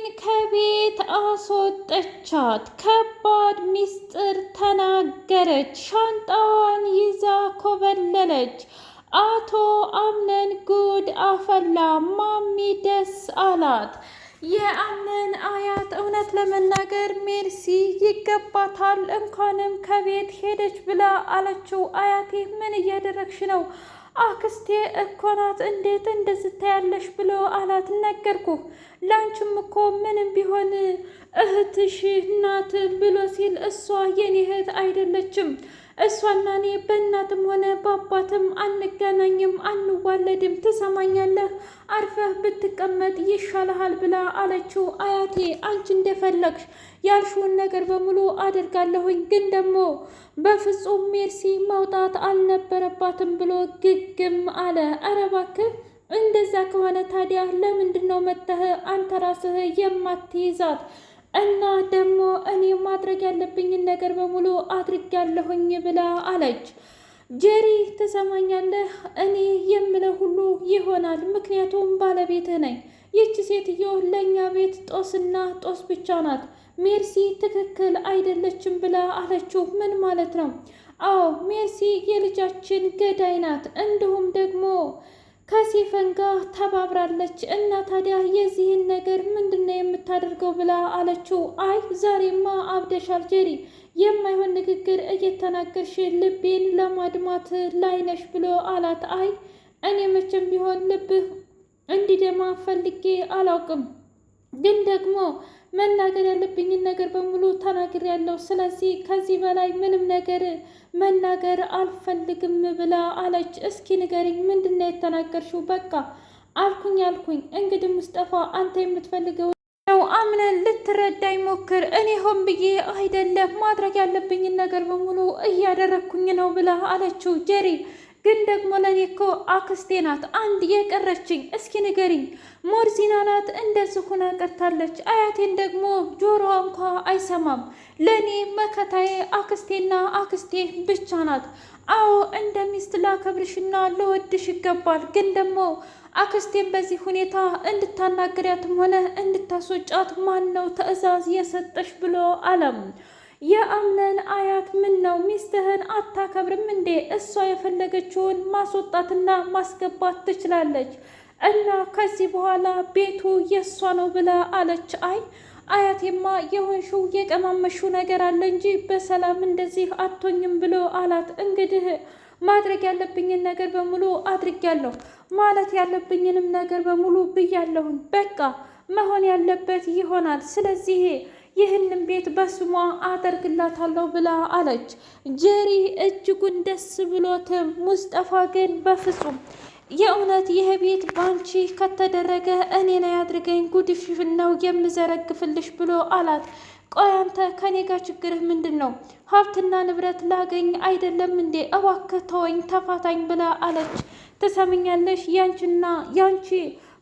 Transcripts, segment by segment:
ጀሪን ከቤት አስወጠቻት። ከባድ ሚስጥር ተናገረች። ሻንጣዋን ይዛ ኮበለለች። አቶ አምነን ጉድ አፈላ። ማሚ ደስ አላት። የአምነን አያት እውነት ለመናገር ሜርሲ ይገባታል፣ እንኳንም ከቤት ሄደች ብላ አለችው። አያቴ ምን እያደረግሽ ነው? አክስቴ እኮ ናት፣ እንዴት እንደዚህ ታያለሽ ብሎ አላት። ነገርኩ ላንቺም እኮ ምንም ቢሆን እህትሽ ናት ብሎ ሲል እሷ የኔ እህት አይደለችም፣ እሷና እኔ በእናትም ሆነ በአባትም አንገናኝም፣ አንዋለድም። ትሰማኛለህ? አርፈህ ብትቀመጥ ይሻልሃል ብላ አለችው። አያቴ አንቺ እንደፈለግሽ ያልሽውን ነገር በሙሉ አደርጋለሁኝ፣ ግን ደግሞ በፍጹም ሜርሲ መውጣት አልነበረባትም ብሎ ግግም አለ። ኧረ እባክህ እንደዛ ከሆነ ታዲያ ለምንድን ነው መጥተህ አንተ ራስህ የማትይዛት? እና ደግሞ እኔ ማድረግ ያለብኝን ነገር በሙሉ አድርጌያለሁኝ ብላ አለች። ጀሪ ትሰማኛለህ? እኔ የምለው ሁሉ ይሆናል፣ ምክንያቱም ባለቤትህ ነኝ። ይቺ ሴትዮ ለእኛ ቤት ጦስና ጦስ ብቻ ናት። ሜርሲ ትክክል አይደለችም ብላ አለችው። ምን ማለት ነው? አዎ ሜርሲ የልጃችን ገዳይ ናት፣ እንዲሁም ደግሞ ከሴፈን ጋር ተባብራለች። እና ታዲያ የዚህን ነገር ምንድነው የምታደርገው ብላ አለችው። አይ ዛሬማ አብደሻል ጀሪ፣ የማይሆን ንግግር እየተናገርሽ ልቤን ለማድማት ላይነሽ ብሎ አላት። አይ እኔ መቼም ቢሆን ልብህ እንዲደማ ፈልጌ አላውቅም፣ ግን ደግሞ መናገር ያለብኝን ነገር በሙሉ ተናግሬያለሁ። ስለዚህ ከዚህ በላይ ምንም ነገር መናገር አልፈልግም ብላ አለች። እስኪ ንገሪኝ፣ ምንድን ነው የተናገርሽው? በቃ አልኩኝ። እንግዲህ ሙስጠፋ አንተ የምትፈልገው ነው አምነን ልትረዳኝ ሞክር። እኔ ሆን ብዬ አይደለም፣ ማድረግ ያለብኝን ነገር በሙሉ እያደረግኩኝ ነው ብላ አለችው። ጀሪ ግን ደግሞ ለእኔ እኮ አክስቴ ናት አንድ የቀረችኝ። እስኪ ንገሪኝ፣ ሞርዚና ናት እንደዚህ ሁና ቀርታለች። አያቴን ደግሞ ጆሮዋ እንኳ አይሰማም። ለእኔ መከታዬ አክስቴና አክስቴ ብቻ ናት። አዎ እንደ ሚስት ላከብርሽና ለወድሽ ይገባል። ግን ደግሞ አክስቴን በዚህ ሁኔታ እንድታናግሪያትም ሆነ እንድታስወጫት ማን ነው ትዕዛዝ የሰጠሽ ብሎ አለም። የአምነን አያት ምን ነው ሚስትህን አታከብርም እንዴ? እሷ የፈለገችውን ማስወጣትና ማስገባት ትችላለች። እና ከዚህ በኋላ ቤቱ የእሷ ነው ብላ አለች። አይ አያቴማ የሆንሽው የቀማመሽው ነገር አለ እንጂ በሰላም እንደዚህ አቶኝም ብሎ አላት። እንግዲህ ማድረግ ያለብኝን ነገር በሙሉ አድርጊያለሁ፣ ማለት ያለብኝንም ነገር በሙሉ ብያለሁኝ። በቃ መሆን ያለበት ይሆናል። ስለዚህ ይህንን ቤት በስሟ አደርግላታለሁ ብላ አለች። ጀሪ እጅጉን ደስ ብሎት፣ ሙስጠፋ ግን በፍጹም የእውነት ይህ ቤት ባንቺ ከተደረገ እኔ ላይ አድርገኝ፣ ጉድሽን ነው የምዘረግፍልሽ ብሎ አላት። ቆይ አንተ ከኔ ጋር ችግርህ ምንድን ነው? ሀብትና ንብረት ላገኝ አይደለም እንዴ? እባክህ ተወኝ፣ ተፋታኝ ብላ አለች። ትሰምኛለሽ? ያንቺ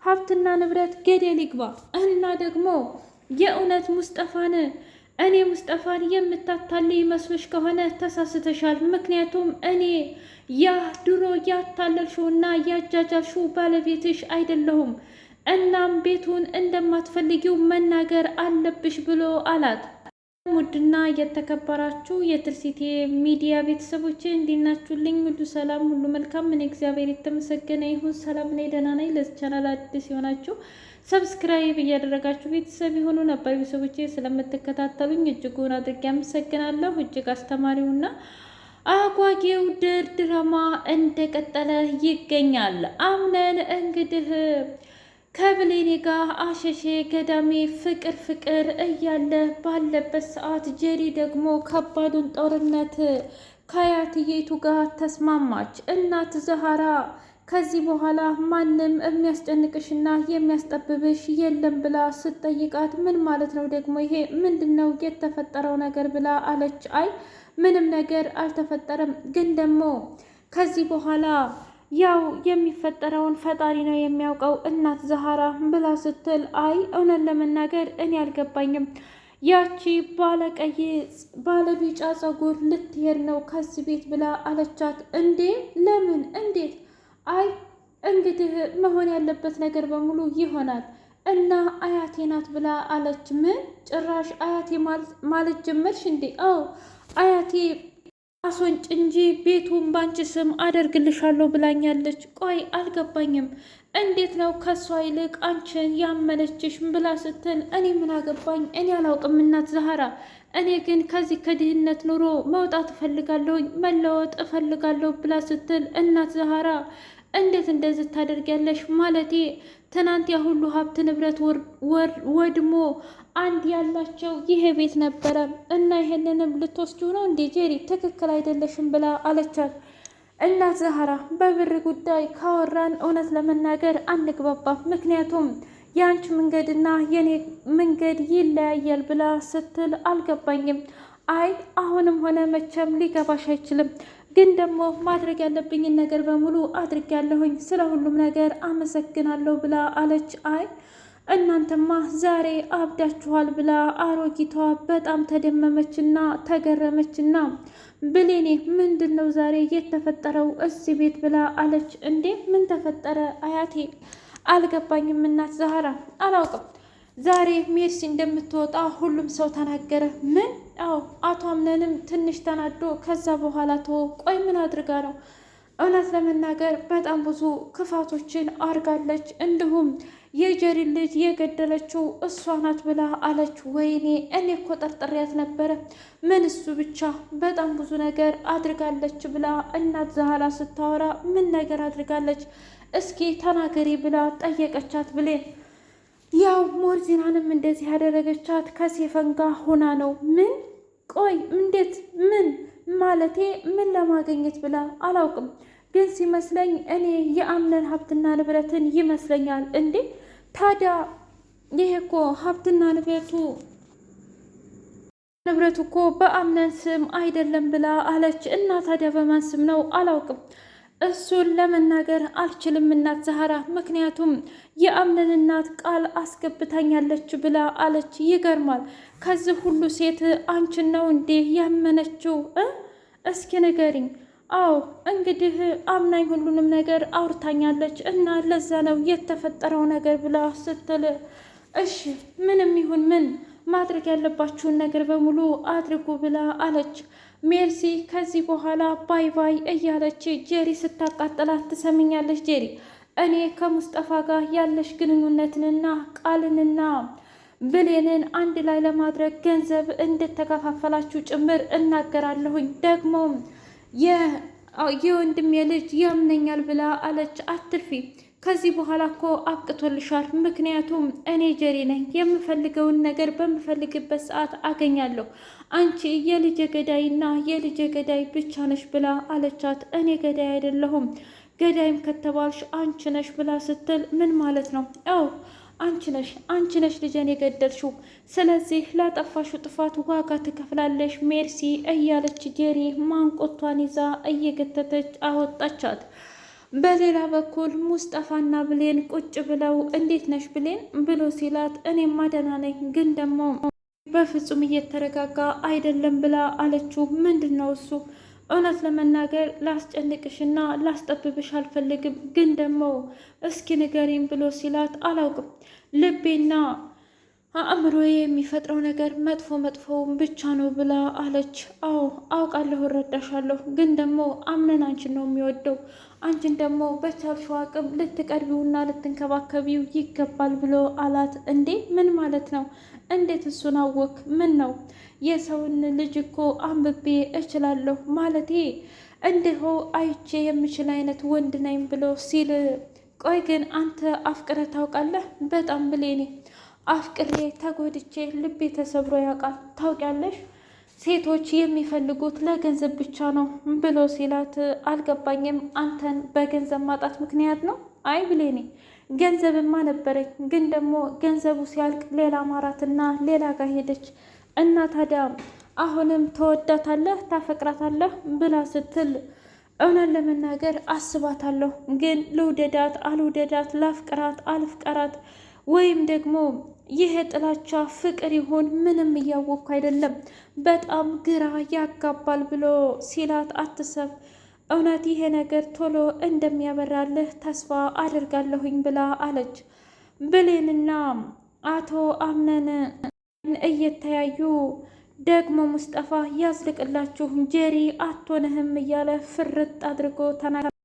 ሀብትና ንብረት ገደል ይግባ። እና ደግሞ የእውነት እኔ ሙስጠፋን የምታታልይ መስሎሽ ከሆነ ተሳስተሻል። ምክንያቱም እኔ ያ ድሮ ያታለልሽውና ያጃጃልሽው ባለቤትሽ አይደለሁም። እናም ቤቱን እንደማትፈልጊው መናገር አለብሽ ብሎ አላት። ውድና የተከበራችሁ የትርሲቴ ሚዲያ ቤተሰቦች እንዲናችሁልኝ ሁሉ ሰላም ሁሉ መልካም፣ እኔ እግዚአብሔር የተመሰገነ ይሁን ሰላም ነኝ፣ ደህና ነኝ። ለዚህ ቻናል አዲስ የሆናችሁ ሰብስክራይብ እያደረጋችሁ ቤተሰብ የሆኑ ነባር ቤተሰቦቼ ስለምትከታተሉኝ እጅጉን አድርጌ አመሰግናለሁ። እጅግ አስተማሪውና አጓጌው ድራማ እንደቀጠለ ይገኛል። አምነን እንግዲህ ከብሌኔ ጋር አሸሼ ገዳሜ ፍቅር እያለ ባለበት ሰዓት ጀሪ ደግሞ ከባዱን ጦርነት ከአያትየቱ ጋር ተስማማች። እናት ዛህራ ከዚህ በኋላ ማንም የሚያስጨንቅሽና የሚያስጠብብሽ የለም ብላ ስትጠይቃት ምን ማለት ነው ደግሞ ይሄ? ምንድን ነው የተፈጠረው ነገር ብላ አለች። አይ ምንም ነገር አልተፈጠረም፣ ግን ደግሞ ከዚህ በኋላ ያው የሚፈጠረውን ፈጣሪ ነው የሚያውቀው እናት ዛህራ ብላ ስትል፣ አይ እውነት ለመናገር እኔ አልገባኝም። ያቺ ባለቢጫ ፀጉር ልትሄድ ነው ከዚህ ቤት ብላ አለቻት። እንዴ ለምን? እንዴት? አይ እንግዲህ መሆን ያለበት ነገር በሙሉ ይሆናል። እና አያቴ ናት ብላ አለች። ምን ጭራሽ አያቴ ማለት ጀመርሽ እንዴ? አዎ አያቴ አስወንጭ እንጂ ቤቱን ባንቺ ስም አደርግልሻለሁ ብላኛለች። ቆይ አልገባኝም፣ እንዴት ነው ከሷ ይልቅ አንቺን ያመነችሽ ብላ ስትል እኔ ምን አገባኝ፣ እኔ አላውቅም እናት ዛህራ። እኔ ግን ከዚህ ከድህነት ኑሮ መውጣት እፈልጋለሁኝ፣ መለወጥ እፈልጋለሁ ብላ ስትል እናት ዛህራ እንዴት እንደዚህ ታደርጊያለሽ? ማለቴ ትናንት ያ ሁሉ ሀብት ንብረት ወድሞ አንድ ያላቸው ይሄ ቤት ነበረ እና ይሄንንም ልትወስጂው ነው እንዴ ጄሪ? ትክክል አይደለሽም ብላ አለቻት። እናት ዛህራ በብር ጉዳይ ካወራን እውነት ለመናገር አንግባባም፣ ምክንያቱም የአንቺ መንገድና የኔ መንገድ ይለያያል ብላ ስትል አልገባኝም። አይ አሁንም ሆነ መቼም ሊገባሽ አይችልም፣ ግን ደግሞ ማድረግ ያለብኝን ነገር በሙሉ አድርጌያለሁኝ፣ ስለ ሁሉም ነገር አመሰግናለሁ ብላ አለች። አይ እናንተማ ዛሬ አብዳችኋል ብላ አሮጊቷ በጣም ተደመመችና ተገረመችና ብሌኔ ምንድን ነው ዛሬ የተፈጠረው እዚህ ቤት ብላ አለች። እንዴ ምን ተፈጠረ አያቴ? አልገባኝም እናት ዛህራ አላውቅም። ዛሬ ሜርሲ እንደምትወጣ ሁሉም ሰው ተናገረ። ምን? አዎ አቶ አምነንም ትንሽ ተናዶ ከዛ በኋላ ተወ። ቆይ ምን አድርጋ ነው? እውነት ለመናገር በጣም ብዙ ክፋቶችን አርጋለች። እንዲሁም የጀሪን ልጅ የገደለችው እሷ ናት ብላ አለች። ወይኔ እኔ እኮ ጠርጥሬያት ነበረ። ምን እሱ ብቻ በጣም ብዙ ነገር አድርጋለች ብላ እናት ዛህራ ስታወራ ምን ነገር አድርጋለች እስኪ ተናገሪ ብላ ጠየቀቻት ብሌን። ያው ሞርዚናንም እንደዚህ ያደረገቻት ከሴፈን ጋር ሆና ነው። ምን? ቆይ እንዴት? ምን ማለቴ ምን ለማገኘት ብላ አላውቅም፣ ግን ሲመስለኝ እኔ የአምነን ሀብትና ንብረትን ይመስለኛል። እንዴ ታዲያ ይሄ እኮ ሀብትና ንብረቱ እኮ በአምነን ስም አይደለም ብላ አለች። እና ታዲያ በማን ስም ነው? አላውቅም፣ እሱን ለመናገር አልችልም እናት ዛህራ፣ ምክንያቱም የአምነን እናት ቃል አስገብታኛለች ብላ አለች። ይገርማል። ከዚህ ሁሉ ሴት አንቺን ነው እንዴ ያመነችው? እስኪ ንገሪኝ። አዎ እንግዲህ አምናኝ ሁሉንም ነገር አውርታኛለች እና ለዛ ነው የተፈጠረው ነገር ብላ ስትል፣ እሺ ምንም ይሁን ምን ማድረግ ያለባችሁን ነገር በሙሉ አድርጉ ብላ አለች። ሜርሲ ከዚህ በኋላ ባይ ባይ እያለች ጄሪ ስታቃጥላት፣ ትሰምኛለች ጄሪ፣ እኔ ከሙስጠፋ ጋር ያለሽ ግንኙነትንና ቃልንና ብሌንን አንድ ላይ ለማድረግ ገንዘብ እንድተከፋፈላችሁ ጭምር እናገራለሁኝ። ደግሞ የወንድሜ ልጅ ያምነኛል ብላ አለች። አትልፊ፣ ከዚህ በኋላ እኮ አብቅቶልሻል። ምክንያቱም እኔ ጀሪ ነኝ፣ የምፈልገውን ነገር በምፈልግበት ሰዓት አገኛለሁ። አንቺ የልጄ ገዳይና የልጄ ገዳይ ብቻ ነሽ ብላ አለቻት። እኔ ገዳይ አይደለሁም፣ ገዳይም ከተባልሽ አንቺ ነሽ ብላ ስትል፣ ምን ማለት ነው? አዎ አንቺ ነሽ ልጄን የገደልሽው። ስለዚህ ላጠፋሽው ጥፋት ዋጋ ትከፍላለሽ ሜርሲ እያለች ጄሪ ማንቆቷን ይዛ እየገተተች አወጣቻት። በሌላ በኩል ሙስጠፋና ብሌን ቁጭ ብለው እንዴት ነሽ ብሌን ብሎ ሲላት፣ እኔማ ደህና ነኝ፣ ግን ደግሞ በፍጹም እየተረጋጋ አይደለም ብላ አለችው። ምንድን ነው እሱ? እውነት ለመናገር ላስጨንቅሽና ላስጠብብሽ አልፈልግም፣ ግን ደግሞ እስኪ ንገሪኝ ብሎ ሲላት፣ አላውቅም ልቤና አእምሮዬ የሚፈጥረው ነገር መጥፎውን ብቻ ነው ብላ አለች። አዎ አውቃለሁ፣ እረዳሻለሁ፣ ግን ደግሞ አምነን አንቺን ነው የሚወደው። አንቺን ደግሞ በቻልሽው አቅም ልትቀርቢውና ልትንከባከቢው ይገባል ብሎ አላት። እንዴ ምን ማለት ነው? እንዴት እሱን አወክ? ምን ነው? የሰውን ልጅ እኮ አንብቤ እችላለሁ፣ ማለቴ እንዲሁ አይቼ የምችል አይነት ወንድ ነኝ ብሎ ሲል፣ ቆይ ግን አንተ አፍቅረህ ታውቃለህ? በጣም ብሌኔ አፍቅሬ ተጎድቼ ልቤ ተሰብሮ ያውቃል። ታውቂያለሽ፣ ሴቶች የሚፈልጉት ለገንዘብ ብቻ ነው ብሎ ሲላት፣ አልገባኝም። አንተን በገንዘብ ማጣት ምክንያት ነው? አይ ብሌኔ ገንዘብማ ነበረኝ፣ ግን ደግሞ ገንዘቡ ሲያልቅ ሌላ ማራትና ሌላ ጋር ሄደች እና ታዲያ አሁንም ተወዳታለህ ታፈቅራታለህ ብላ ስትል፣ እውነት ለመናገር አስባታለሁ፣ ግን ልውደዳት አልውደዳት፣ ላፍቅራት አልፍቀራት፣ ወይም ደግሞ ይሄ ጥላቻ ፍቅር ይሆን ምንም እያወቅኩ አይደለም፣ በጣም ግራ ያጋባል ብሎ ሲላት፣ አትሰብ፣ እውነት ይሄ ነገር ቶሎ እንደሚያበራልህ ተስፋ አድርጋለሁኝ ብላ አለች። ብሌንና አቶ አምነን እየተያዩ ደግሞ ሙስጠፋ ያዝልቅላችሁ ጄሪ አትሆንህም እያለ ፍርጥ አድርጎ ተናገረ።